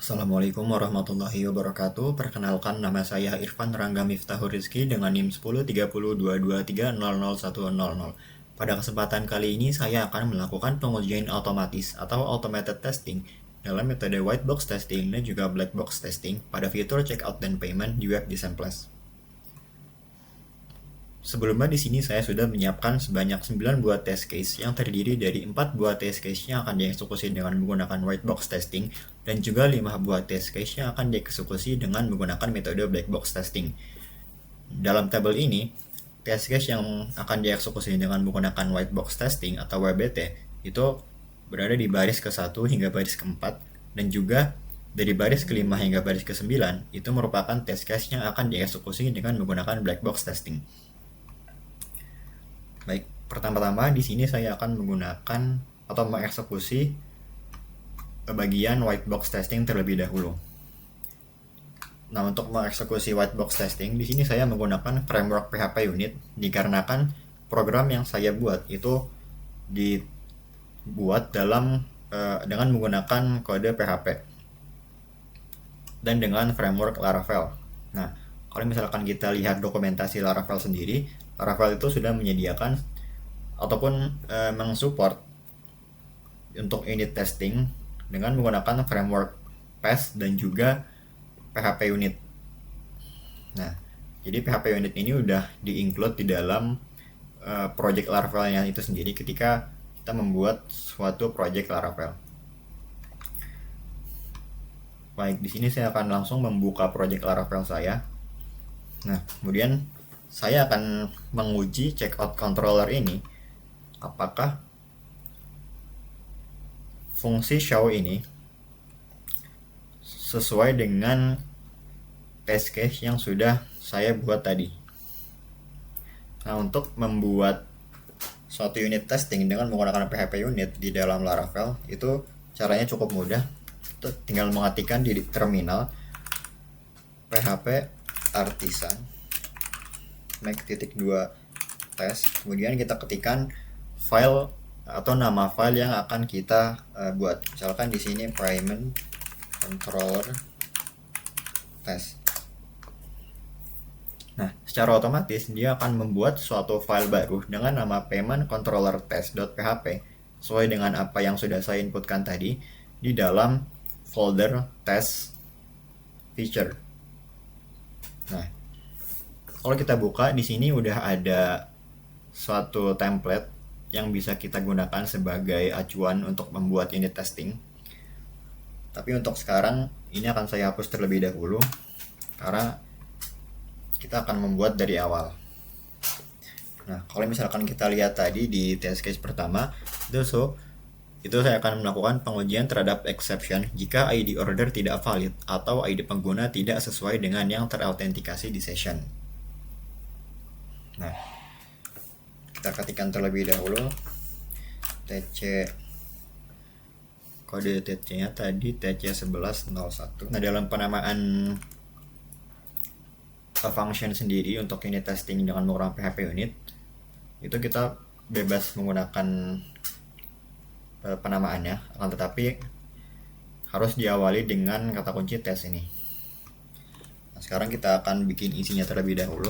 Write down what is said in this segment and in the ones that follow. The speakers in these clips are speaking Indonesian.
Assalamualaikum warahmatullahi wabarakatuh. Perkenalkan, nama saya Irfan Rangga Miftahur Rizky dengan NIM 103022300100. Pada kesempatan kali ini saya akan melakukan pengujian otomatis atau automated testing dalam metode white box testing dan juga black box testing pada fitur checkout dan payment di web Design Plus. Sebelumnya di sini saya sudah menyiapkan sebanyak 9 buah test case yang terdiri dari 4 buah test case yang akan dieksekusi dengan menggunakan white box testing dan juga 5 buah test case yang akan dieksekusi dengan menggunakan metode black box testing. Dalam tabel ini, test case yang akan dieksekusi dengan menggunakan white box testing atau WBT itu berada di baris ke-1 hingga baris ke-4 dan juga dari baris ke-5 hingga baris ke-9 itu merupakan test case yang akan dieksekusi dengan menggunakan black box testing. Baik, pertama-tama di sini saya akan menggunakan atau mengeksekusi bagian white box testing terlebih dahulu. Nah, untuk mengeksekusi white box testing, di sini saya menggunakan framework PHP Unit dikarenakan program yang saya buat itu dibuat dengan menggunakan kode PHP dan dengan framework Laravel. Nah, kalau misalkan kita lihat dokumentasi Laravel sendiri, Laravel itu sudah menyediakan ataupun mensupport untuk unit testing dengan menggunakan framework PES dan juga PHP Unit. Nah, jadi PHP Unit ini udah di-include di dalam project Laravelnya itu sendiri ketika kita membuat suatu project Laravel. Baik, di sini saya akan langsung membuka project Laravel saya. Nah, kemudian saya akan menguji checkout controller ini apakah fungsi show ini sesuai dengan test case yang sudah saya buat tadi. Nah, untuk membuat suatu unit testing dengan menggunakan PHP Unit di dalam Laravel itu caranya cukup mudah. Tinggal mengetikkan di terminal PHP artisan make.2 test, kemudian kita ketikkan file atau nama file yang akan kita buat. Misalkan di sini payment controller test. Nah, secara otomatis dia akan membuat suatu file baru dengan nama payment controller test.php sesuai dengan apa yang sudah saya inputkan tadi di dalam folder test feature. Nah, kalau kita buka di sini udah ada suatu template yang bisa kita gunakan sebagai acuan untuk membuat unit testing. Tapi untuk sekarang ini akan saya hapus terlebih dahulu karena kita akan membuat dari awal. Nah, kalau misalkan kita lihat tadi di test case pertama, itu saya akan melakukan pengujian terhadap exception jika ID order tidak valid atau ID pengguna tidak sesuai dengan yang terautentikasi di session. Nah, kita ketikkan terlebih dahulu TC, kode TC nya tadi TC1101. Nah, dalam penamaan function sendiri untuk unit testing dengan menggunakan PHP Unit itu kita bebas menggunakan penamaannya, akan tetapi harus diawali dengan kata kunci tes ini. Nah, sekarang kita akan bikin isinya terlebih dahulu.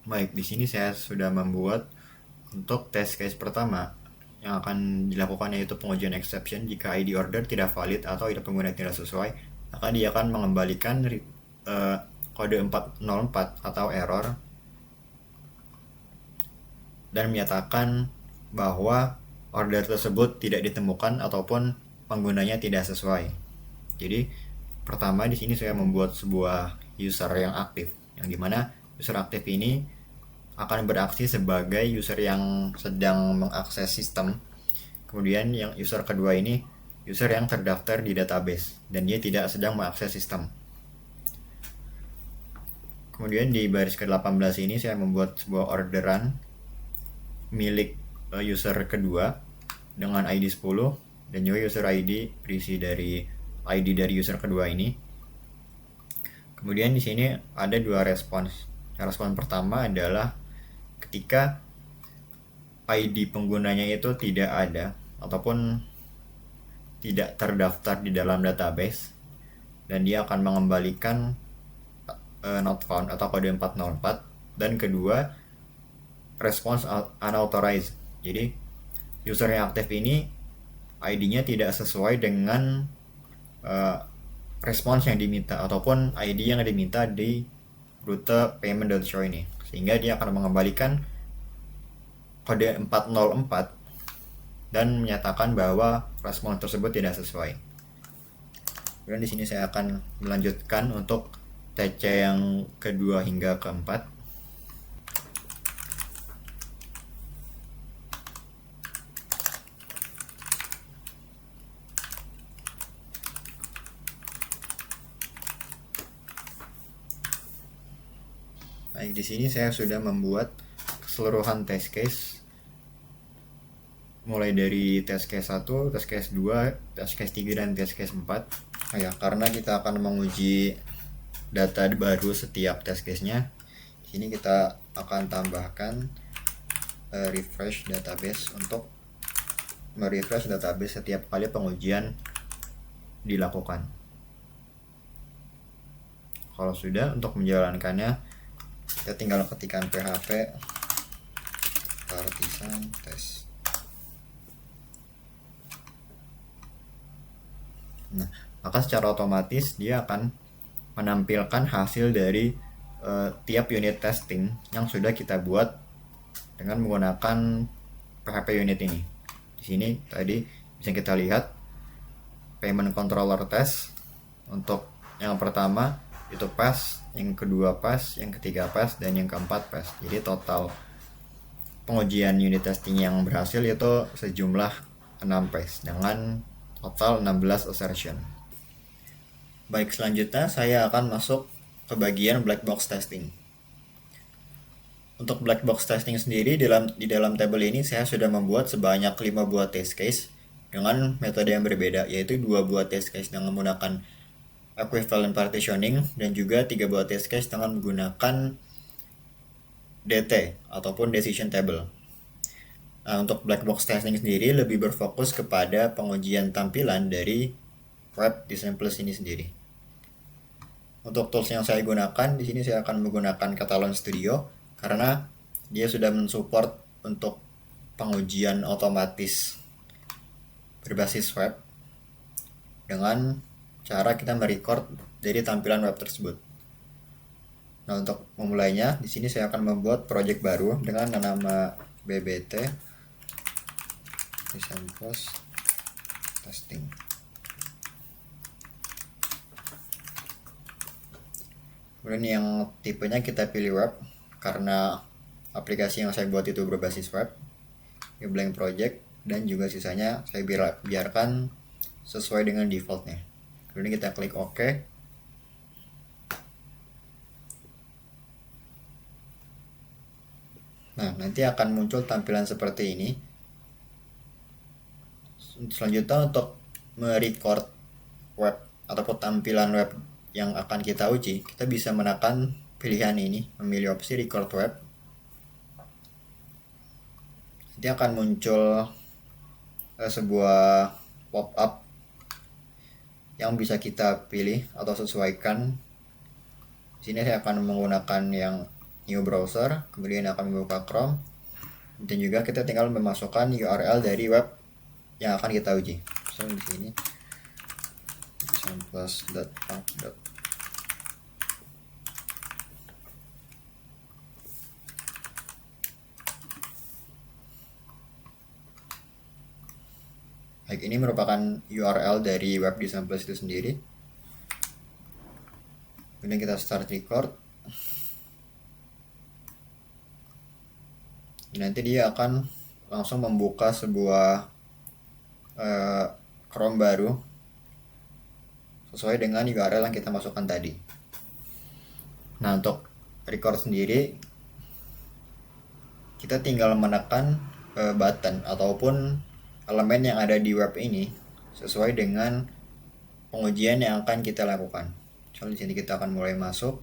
Baik, di sini saya sudah membuat untuk test case pertama yang akan dilakukan yaitu pengujian exception. Jika ID order tidak valid atau ID pengguna tidak sesuai, maka dia akan mengembalikan kode 404 atau error dan menyatakan bahwa order tersebut tidak ditemukan ataupun penggunanya tidak sesuai. Jadi pertama di sini saya membuat sebuah user yang aktif, yang dimana user aktif ini akan beraksi sebagai user yang sedang mengakses sistem. Kemudian yang user kedua ini user yang terdaftar di database dan dia tidak sedang mengakses sistem. Kemudian di baris ke-18 ini saya membuat sebuah orderan milik user kedua dengan ID 10 dan juga user ID berisi dari ID dari user kedua ini. Kemudian di sini ada dua respons. Respon pertama adalah ketika ID penggunanya itu tidak ada ataupun tidak terdaftar di dalam database, dan dia akan mengembalikan not found atau kode 404. Dan kedua, response unauthorized. Jadi user yang aktif ini ID-nya tidak sesuai dengan respons yang diminta ataupun ID yang diminta di rute payment.show ini, sehingga dia akan mengembalikan kode 404 dan menyatakan bahwa respon tersebut tidak sesuai. Kemudian di sini saya akan melanjutkan untuk TC yang kedua hingga keempat. Baik, di sini saya sudah membuat keseluruhan test case, mulai dari test case 1, test case 2, test case 3, dan test case 4. Ya, karena kita akan menguji data baru setiap test case-nya, di sini kita akan tambahkan refresh database untuk merefresh database setiap kali pengujian dilakukan. Kalau sudah, untuk menjalankannya kita tinggal ketikkan php partisan test. Nah, maka secara otomatis dia akan menampilkan hasil dari tiap unit testing yang sudah kita buat dengan menggunakan PHP unit ini. Di sini tadi bisa kita lihat payment controller test. Untuk yang pertama itu pass, yang kedua pass, yang ketiga pass, dan yang keempat pass. Jadi total pengujian unit testing yang berhasil itu sejumlah 6 pass dengan total 16 assertion. Baik, selanjutnya saya akan masuk ke bagian black box testing. Untuk black box testing sendiri di dalam tabel ini saya sudah membuat sebanyak 5 buah test case dengan metode yang berbeda, yaitu 2 buah test case dengan menggunakan equivalent partitioning dan juga 3 buah test case dengan menggunakan DT ataupun decision table. Nah, untuk black box testing sendiri lebih berfokus kepada pengujian tampilan dari web design plus ini sendiri. Untuk tools yang saya gunakan di sini saya akan menggunakan Catalan Studio karena dia sudah mensupport untuk pengujian otomatis berbasis web dengan cara kita merecord dari tampilan web tersebut. Nah, untuk memulainya di sini saya akan membuat project baru dengan nama BBT Design Plus Testing. Kemudian yang tipenya kita pilih web karena aplikasi yang saya buat itu berbasis web. Ini blank project dan juga sisanya saya biarkan sesuai dengan defaultnya. Kemudian kita klik OK. Nah, nanti akan muncul tampilan seperti ini. Selanjutnya untuk merecord web ataupun tampilan web yang akan kita uji, kita bisa menekan pilihan ini, memilih opsi record web. Nanti akan muncul sebuah pop-up yang bisa kita pilih atau sesuaikan. Di sini saya akan menggunakan yang new browser, kemudian akan membuka Chrome. Dan juga kita tinggal memasukkan URL dari web yang akan kita uji. Misalnya di sini samples.pub. Baik, ini merupakan URL dari web di Samples itu sendiri. Kemudian kita start record. Nanti dia akan langsung membuka sebuah Chrome baru sesuai dengan URL yang kita masukkan tadi. Nah, untuk record sendiri kita tinggal menekan button ataupun elemen yang ada di web ini sesuai dengan pengujian yang akan kita lakukan. Misalnya di sini kita akan mulai masuk.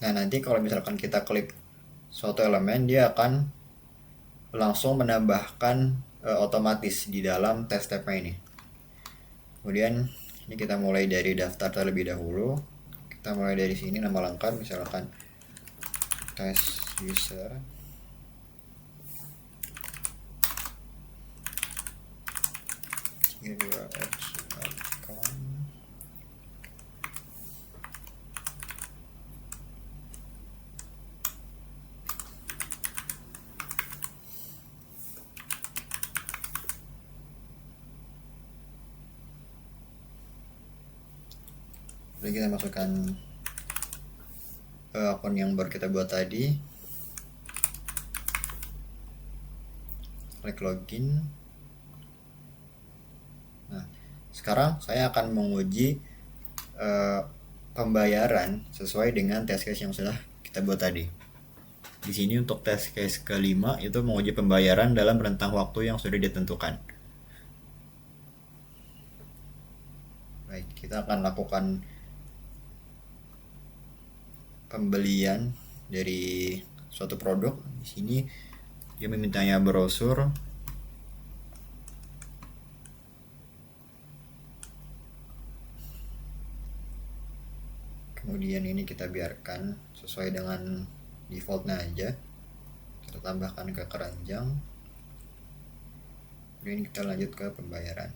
Nah, nanti kalau misalkan kita klik suatu elemen, dia akan langsung menambahkan otomatis di dalam test tab-nya ini. Kemudian ini kita mulai dari daftar terlebih dahulu. Kita mulai dari sini, nama lengkap misalkan test user. Jadi kita masukkan akun yang baru kita buat tadi, klik login. Nah, sekarang saya akan menguji pembayaran sesuai dengan test case yang sudah kita buat tadi. Di sini untuk test case kelima itu menguji pembayaran dalam rentang waktu yang sudah ditentukan. Baik, kita akan lakukan pembelian dari suatu produk. Di sini dia memintanya brosur. Kemudian ini kita biarkan sesuai dengan defaultnya aja. Kita tambahkan ke keranjang. Kemudian kita lanjut ke pembayaran.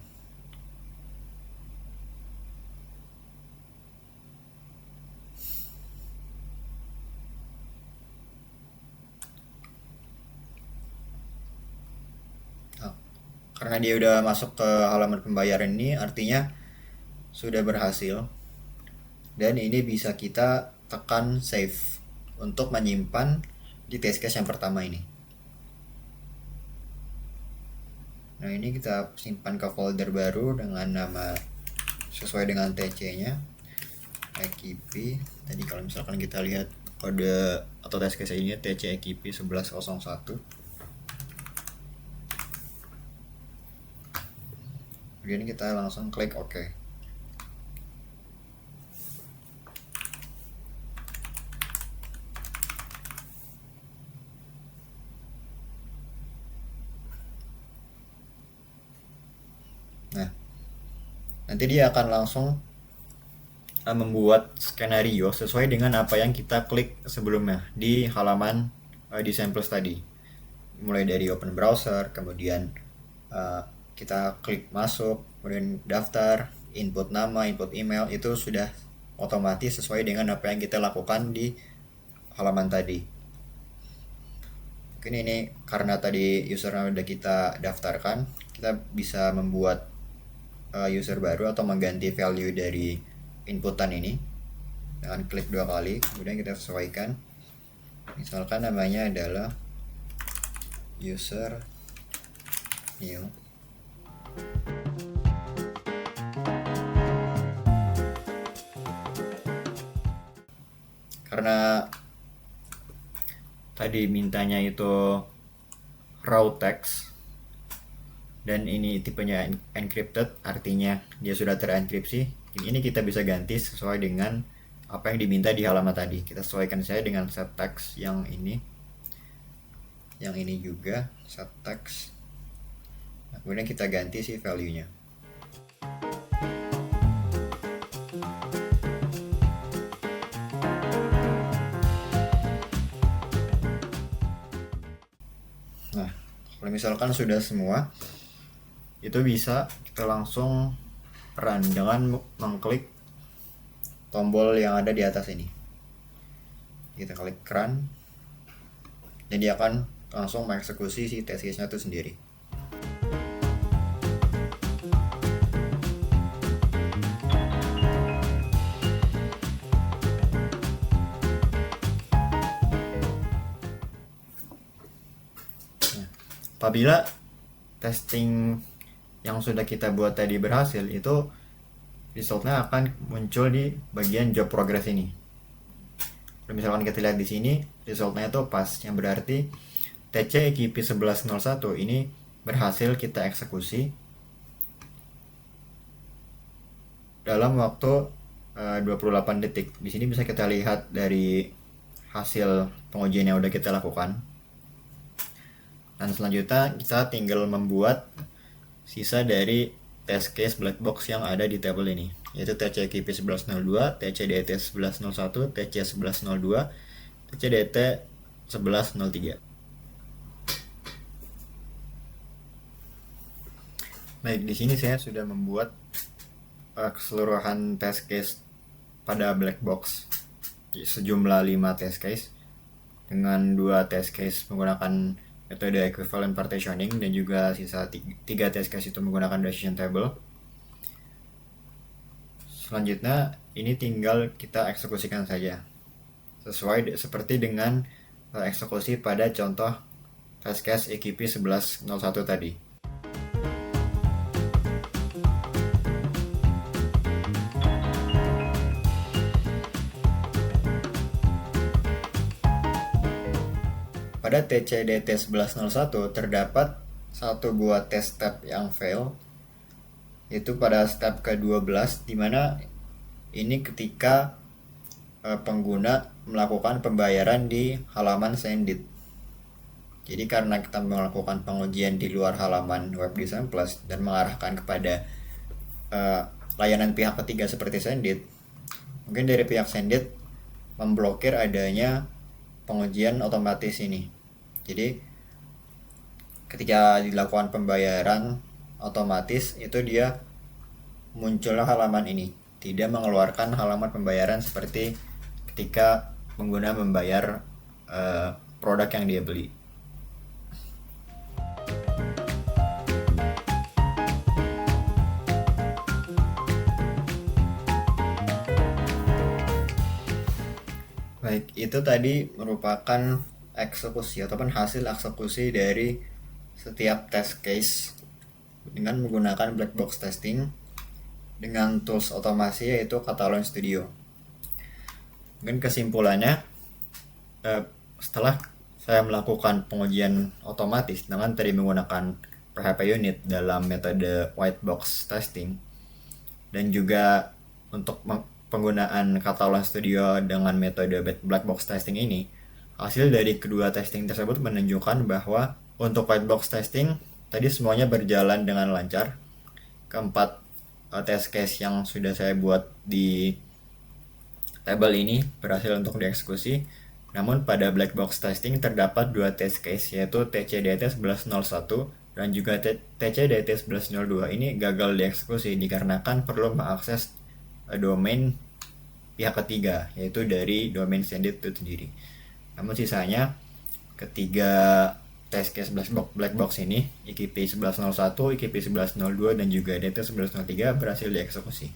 Karena dia udah masuk ke halaman pembayaran ini, artinya sudah berhasil. Dan ini bisa kita tekan save untuk menyimpan di test case yang pertama ini. Nah, ini kita simpan ke folder baru dengan nama sesuai dengan TC-nya, EKP. Tadi kalau misalkan kita lihat kode atau test case ini TC EKP 1101. Kemudian kita langsung klik OK. Nah, nanti dia akan langsung membuat skenario sesuai dengan apa yang kita klik sebelumnya di halaman di Samples tadi. Mulai dari open browser, kemudian kita klik masuk, kemudian daftar, input nama, input email, itu sudah otomatis sesuai dengan apa yang kita lakukan di halaman tadi. Mungkin ini karena tadi usernya udah kita daftarkan, kita bisa membuat user baru atau mengganti value dari inputan ini dengan klik 2 kali, kemudian kita sesuaikan. Misalkan namanya adalah user new. Karena tadi mintanya itu raw text dan ini tipenya encrypted, artinya dia sudah terenkripsi. Ini kita bisa ganti sesuai dengan apa yang diminta di halaman tadi. Kita sesuaikan saja dengan set text yang ini. Yang ini juga set text. Nah, kemudian kita ganti si value-nya. Nah, kalau misalkan sudah semua, itu bisa kita langsung run dengan mengklik tombol yang ada di atas ini. Kita klik run, dan dia akan langsung mengeksekusi si test case-nya itu sendiri. Apabila testing yang sudah kita buat tadi berhasil, itu resultnya akan muncul di bagian job progress ini. Kalau misalkan kita lihat di sini, resultnya itu pas, yang berarti TC EKP 1101 ini berhasil kita eksekusi dalam waktu 28 detik. Di sini bisa kita lihat dari hasil pengujian yang udah kita lakukan. Dan selanjutnya kita tinggal membuat sisa dari test case black box yang ada di tabel ini, yaitu TC-KP 1102, TC-DT 1101, TC 1102, TC-DT 1103. Baik, di sini saya sudah membuat keseluruhan test case pada black box sejumlah 5 test case dengan 2 test case menggunakan metode equivalent partitioning dan juga sisa 3 test case itu menggunakan decision table. Selanjutnya ini tinggal kita eksekusikan saja sesuai seperti dengan eksekusi pada contoh test case EKP 1101 tadi. Pada TC-DT 1101 terdapat satu buah test step yang fail, yaitu pada step ke-12, dimana ini ketika pengguna melakukan pembayaran di halaman Sendit. Jadi karena kita melakukan pengujian di luar halaman Web Design Plus dan mengarahkan kepada layanan pihak ketiga seperti Sendit, mungkin dari pihak Sendit memblokir adanya pengujian otomatis ini. Jadi ketika dilakukan pembayaran otomatis, itu dia munculnya halaman ini, tidak mengeluarkan halaman pembayaran seperti ketika pengguna membayar produk yang dia beli. Baik, itu tadi merupakan eksekusi ataupun hasil eksekusi dari setiap test case dengan menggunakan black box testing dengan tools otomasi yaitu Catalan Studio. Mungkin kesimpulannya, setelah saya melakukan pengujian otomatis dengan tadi menggunakan PHP unit dalam metode white box testing dan juga untuk penggunaan Catalan Studio dengan metode black box testing ini, hasil dari kedua testing tersebut menunjukkan bahwa untuk white box testing tadi semuanya berjalan dengan lancar. Keempat test case yang sudah saya buat di tabel ini berhasil untuk dieksekusi. Namun pada black box testing terdapat 2 test case, yaitu TC-DT 1101 dan juga TC-DT 1102 ini gagal dieksekusi dikarenakan perlu mengakses domain pihak ketiga, yaitu dari domain Sendit itu sendiri. Namun sisanya ketiga test case black box ini, EKP 1101, EKP 1102 dan juga DT 1103 berhasil dieksekusi.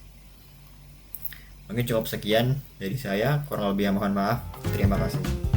Mungkin cukup sekian dari saya, kurang lebih mohon maaf. Terima kasih.